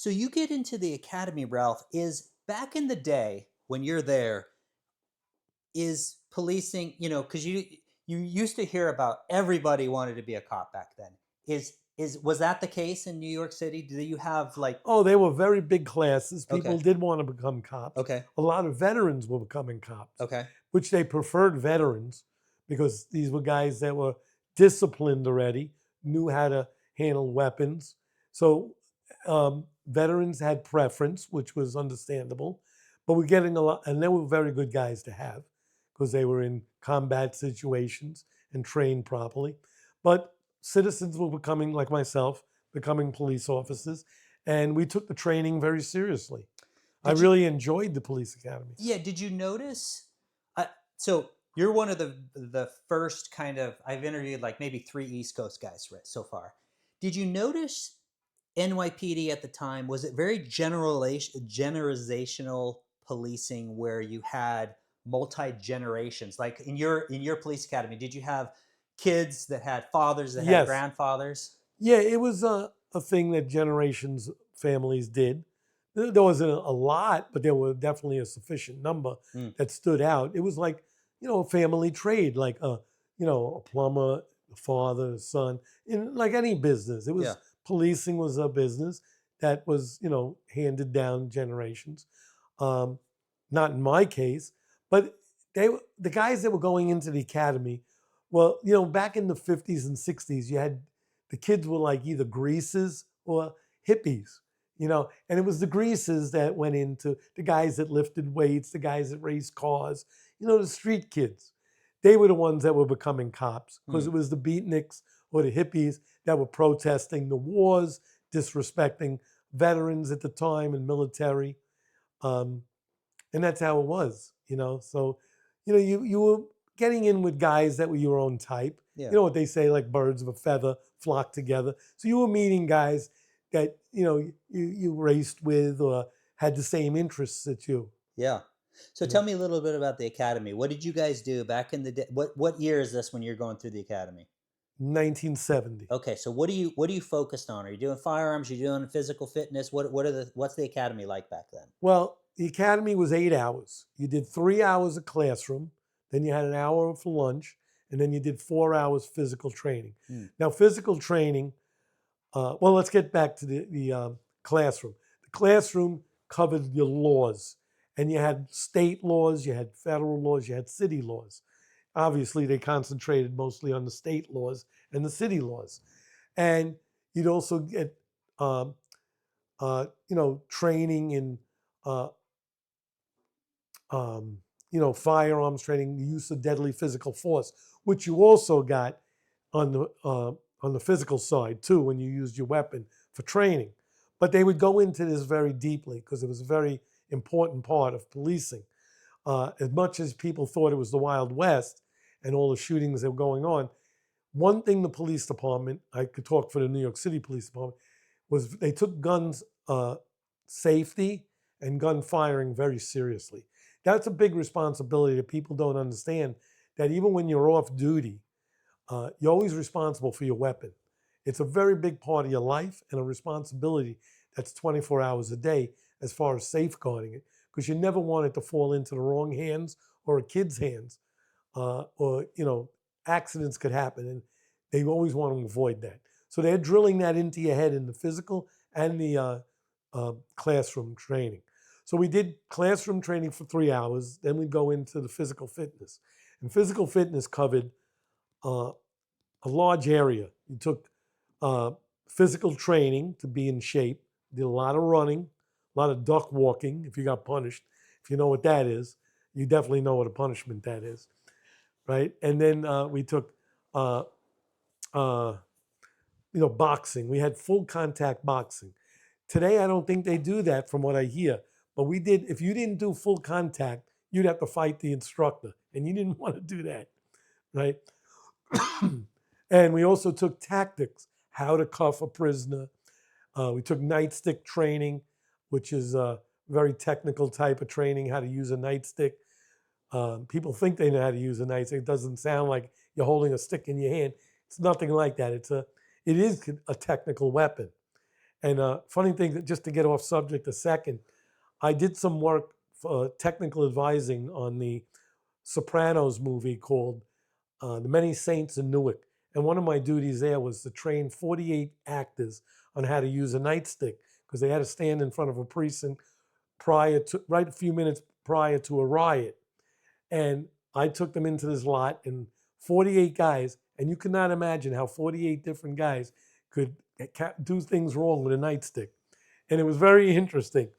So you get into the academy, Ralph. Is back in the day when you're there, is policing, because you used to hear about everybody wanted to be a cop back then. Is was that the case in New York City? Do you have like Oh, they were very big classes. okay, People did want to become cops. okay, A lot of veterans were becoming cops, okay. which they preferred veterans because these were guys that were disciplined already, knew how to handle weapons. So veterans had preference, which was understandable. But we're getting a lot, and they were very good guys to have because they were in combat situations and trained properly. But citizens were becoming, like myself, becoming police officers, and we took the training very seriously. I Did you really enjoyed the police academy. Yeah, did you notice? So you're one of the first kind of I've interviewed like maybe three East Coast guys so far. Did you notice NYPD at the time? Was it very generational policing where you had multi generations? Like in your police academy, did you have kids that had fathers that had Yes, grandfathers? yeah, it was a thing that generations families did. There wasn't a lot, but there were definitely a sufficient number Mm, that stood out. It was like, a family trade, like a plumber, a father, a son, in like any business. It yeah. was policing was a business that was, handed down generations. Um, Not in my case, but the guys that were going into the academy. Well, back in the 50s and 60s, you had the kids were like either greasers or hippies, and it was the greasers that went into the guys that lifted weights, the guys that raced cars, the street kids. They were the ones that were becoming cops because Mm. it was the beatniks or the hippies that were protesting the wars, disrespecting veterans at the time and military. Um, and that's how it was, So, you were getting in with guys that were your own type. You Yeah. know what they say, like birds of a feather flock together. So you were meeting guys that you raced with or had the same interests that you. Yeah. So You know, tell me a little bit about the academy. What did you guys do back in the day? What year is this when you're going through the academy? 1970. Okay, so what are you focused on? Are you doing firearms? Are you doing physical fitness? What's the academy like back then? Well, the academy was 8 hours. You did 3 hours of classroom, then you had an hour for lunch, and then you did 4 hours physical training. Hmm. Now, physical training. Well, let's get back to the classroom. The classroom covered your laws, and you had state laws, you had federal laws, you had city laws. Obviously, they concentrated mostly on the state laws and the city laws. And you'd also get, um, training in, uh, firearms training, the use of deadly physical force, which you also got on the physical side too when you used your weapon for training. But they would go into this very deeply because it was a very important part of policing. As much as people thought it was the Wild West and all the shootings that were going on, one thing the police department, I could talk for the New York City Police Department, was they took guns safety and gun firing very seriously. That's a big responsibility that people don't understand. That even when you're off duty, you're always responsible for your weapon. It's a very big part of your life and a responsibility that's 24 hours a day as far as safeguarding it, because you never want it to fall into the wrong hands or a kid's hands, or accidents could happen, and they always want to avoid that. So they're drilling that into your head in the physical and the classroom training. So we did classroom training for 3 hours, then we'd go into the physical fitness. And physical fitness covered uh, a large area. You took uh, physical training to be in shape, did a lot of running, a lot of duck walking if you got punished. If you know what that is, you definitely know what a punishment that is, right? And then we took, uh, uh, boxing. We had full contact boxing. Today, I don't think they do that from what I hear. But we did, if you didn't do full contact, you'd have to fight the instructor. And you didn't want to do that, right? And we also took tactics, how to cuff a prisoner. We took nightstick training, which is a very technical type of training, how to use a nightstick. People think they know how to use a nightstick. It doesn't sound like you're holding a stick in your hand. It's nothing like that. It is a technical weapon. And funny thing, just to get off subject a second, I did some work for technical advising on the Sopranos movie called The Many Saints in Newark. And one of my duties there was to train 48 actors on how to use a nightstick because they had to stand in front of a precinct right a few minutes prior to a riot. And I took them into this lot and 48 guys, and you cannot imagine how 48 different guys could do things wrong with a nightstick. And it was very interesting.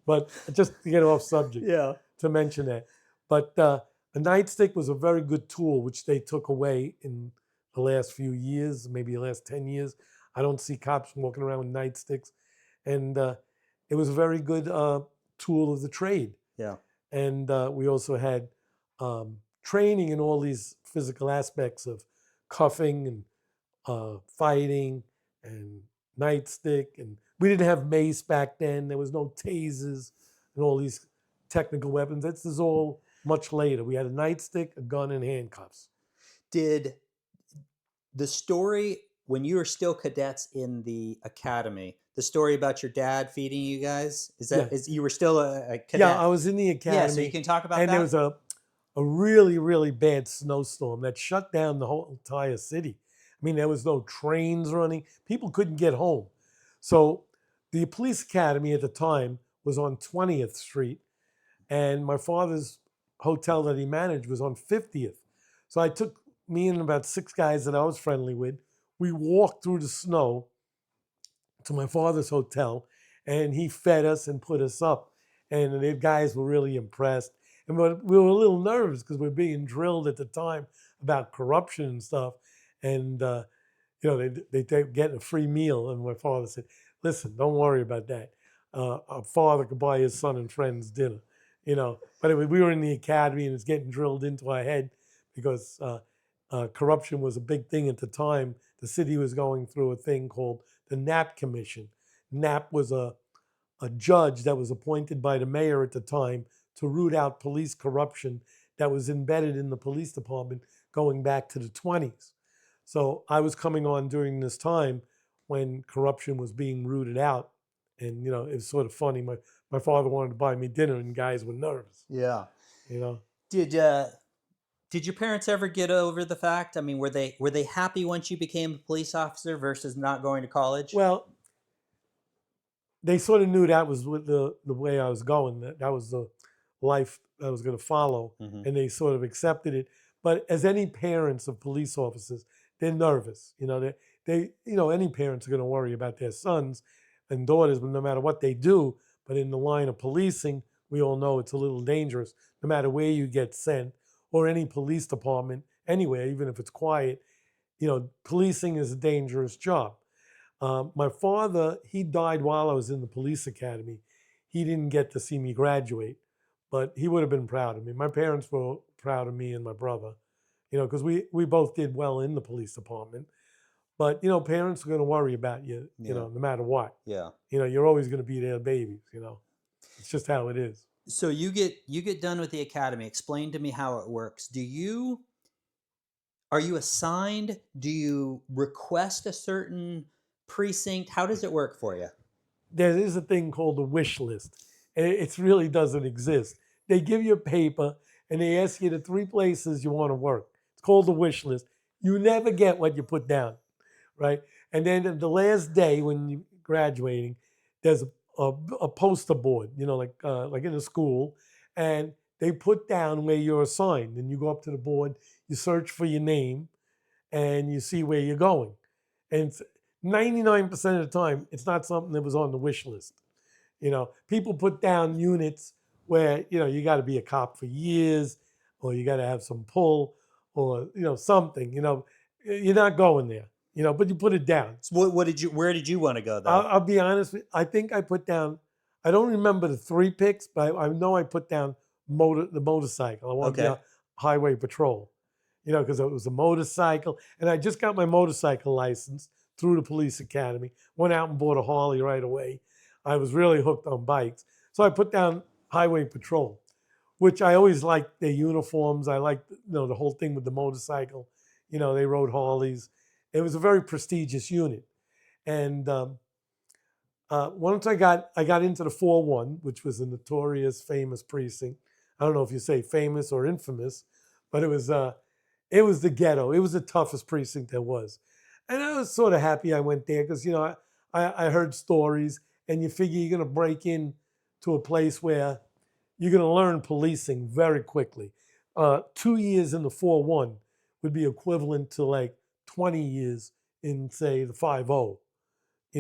But just to get off subject, Yeah. to mention that. But a nightstick was a very good tool, which they took away in the last few years, maybe the last 10 years. I don't see cops walking around with nightsticks. And it was a very good tool of the trade. Yeah. And we also had training in all these physical aspects of cuffing and fighting and nightstick. And we didn't have mace back then. There was no tasers and all these technical weapons. This is all much later. We had a nightstick, a gun, and handcuffs. Did the story when you were still cadets in the academy, the story about your dad feeding you guys, is that Yeah. is you were still a cadet? Yeah, I was in the academy. Yeah, so you can talk about and that. there was a really, really bad snowstorm that shut down the whole entire city. I mean, there was no trains running. People couldn't get home. So the police academy at the time was on 20th Street, and my father's hotel that he managed was on 50th. So I took me and about 6 guys that I was friendly with. We walked through the snow to my father's hotel, and he fed us and put us up. And the guys were really impressed. And we were a little nervous because we were being drilled at the time about corruption and stuff. And, they getting a free meal. And my father said, listen, don't worry about that. Our father could buy his son and friends dinner, But anyway, we were in the academy and it's getting drilled into our head because corruption was a big thing at the time. The city was going through a thing called the Knapp Commission. Knapp was a judge that was appointed by the mayor at the time to root out police corruption that was embedded in the police department going back to the 20s. So I was coming on during this time when corruption was being rooted out. And, it was sort of funny. My father wanted to buy me dinner and guys were nervous. Yeah. Did your parents ever get over the fact? I mean, were they happy once you became a police officer versus not going to college? Well, they sort of knew that was the way I was going. That was the life I was going to follow, and they sort of accepted it. But as any parents of police officers, they're nervous. Any parents are going to worry about their sons and daughters, no matter what they do. But in the line of policing, we all know it's a little dangerous, no matter where you get sent or any police department, anywhere, even if it's quiet. Policing is a dangerous job. My father, he died while I was in the police academy. He didn't get to see me graduate, but he would have been proud of me. My parents were proud of me and my brother, because we both did well in the police department. But, parents are going to worry about you, no matter what. Yeah. You're always going to be their babies, It's just how it is. So you get done with the academy. Explain to me how it works. Are you assigned? Do you request a certain precinct? How does it work for you? There is a thing called a wish list. And it really doesn't exist. They give you a paper and they ask you the 3 places you want to work. It's called a wish list. You never get what you put down, right? And then the last day when you're graduating, there's a poster board, like in a school, and they put down where you're assigned. And you go up to the board, you search for your name, and you see where you're going. And 99% of the time, it's not something that was on the wish list. People put down units where, you got to be a cop for years, or you got to have some pull, or, something, you're not going there, but you put it down. So where did you want to go though? I'll be honest with you, I think I put down, I don't remember the 3 picks, but I know I put down the motorcycle. I want to be a highway patrol, because it was a motorcycle. And I just got my motorcycle license through the police academy, went out and bought a Harley right away. I was really hooked on bikes. So I put down highway patrol, which I always liked their uniforms. I liked, the whole thing with the motorcycle. They rode Harleys. It was a very prestigious unit. And Once I got into the 4-1, which was a notorious, famous precinct. I don't know if you say famous or infamous, but it was the ghetto. It was the toughest precinct there was, and I was sort of happy I went there because I heard stories, and you figure you're gonna break in to a place where you're gonna learn policing very quickly. 2 years in the 4-1 would be equivalent to like 20 years in, say, the 5-0,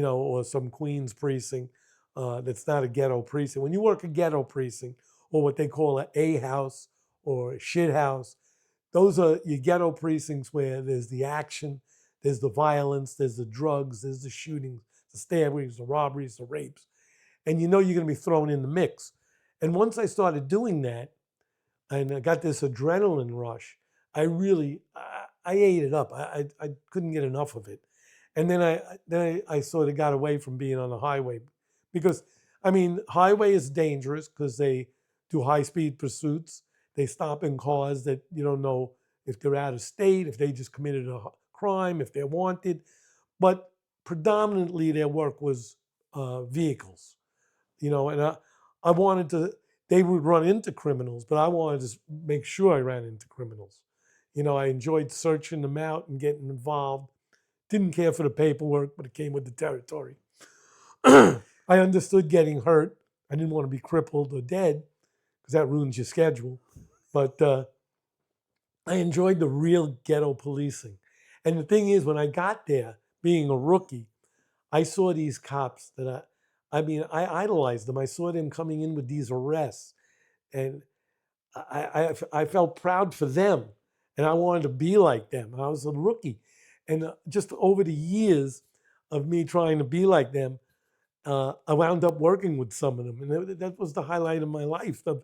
or some Queens precinct that's not a ghetto precinct. When you work a ghetto precinct, or what they call an A house or a shit house, those are your ghetto precincts where there's the action, there's the violence, there's the drugs, there's the shootings, the stabbings, the robberies, the rapes, and you know you're going to be thrown in the mix. And once I started doing that, and I got this adrenaline rush, I ate it up. I couldn't get enough of it. And then I sort of got away from being on the highway because I mean highway is dangerous because they do high speed pursuits. They stop in cars that you don't know if they're out of state, if they just committed a crime, if they're wanted. But predominantly their work was vehicles, and I wanted to. They would run into criminals, but I wanted to make sure I ran into criminals. I enjoyed searching them out and getting involved. Didn't care for the paperwork, but it came with the territory. I understood getting hurt. I didn't want to be crippled or dead because that ruins your schedule. But I enjoyed the real ghetto policing. And the thing is, when I got there, being a rookie, I saw these cops that I idolized them. I saw them coming in with these arrests, and I felt proud for them, and I wanted to be like them. I was a rookie, and just over the years of me trying to be like them, I wound up working with some of them, and that was the highlight of my life of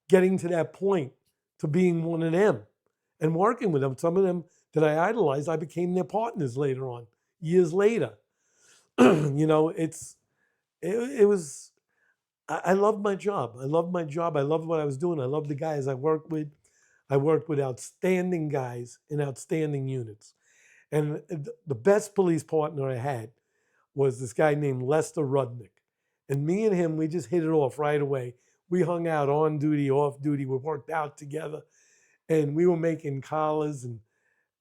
getting to that point to being one of them and working with them. Some of them that I idolized, I became their partners later on, years later. It was. I loved my job. I loved my job. I loved what I was doing. I loved the guys I worked with. I worked with outstanding guys in outstanding units. And the best police partner I had was this guy named Lester Rudnick. And me and him, we just hit it off right away. We hung out on duty, off duty. We worked out together. And we were making collars and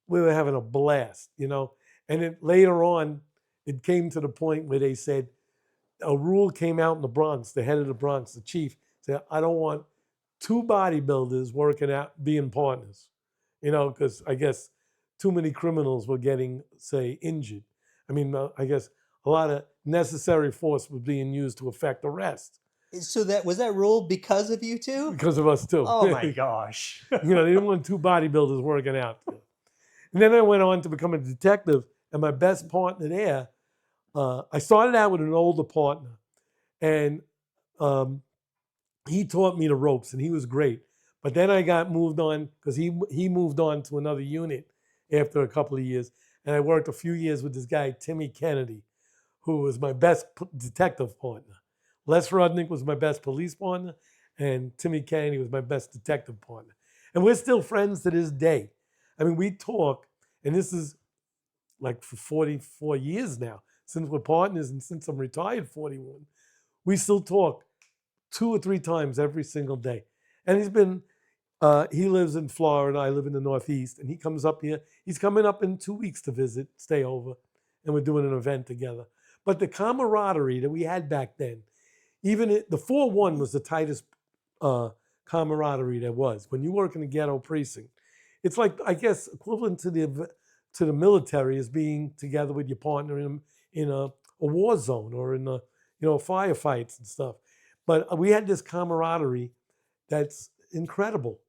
we were having a blast. And later on, it came to the point where they said, a rule came out in the Bronx, the head of the Bronx, the chief, said, I don't want two bodybuilders working out, being partners, because I guess too many criminals were getting, say, injured. I mean, I guess a lot of necessary force was being used to effect arrest So that was that rule because of you two? because of us too. Oh my gosh. They didn't want two bodybuilders working out. And then I went on to become a detective, and my best partner there, I started out with an older partner, and he taught me the ropes, and he was great. But then I got moved on because he moved on to another unit after a couple of years, and I worked a few years with this guy Timmy Kennedy, who was my best detective partner. Les Rudnick was my best police partner, and Timmy Kennedy was my best detective partner. And we're still friends to this day. I mean, we talk, and this is like for 44 years now, since we're partners and since I'm retired 41, we still talk 2 or 3 times every single day. And he lives in Florida, I live in the Northeast, and he comes up here. He's coming up in 2 weeks to visit, stay over, and we're doing an event together. But the camaraderie that we had back then, the 4-1 was the tightest camaraderie there was. When you work in a ghetto precinct, it's like, I guess, equivalent to the military as being together with your partner in a war zone or in firefights and stuff. But we had this camaraderie that's incredible.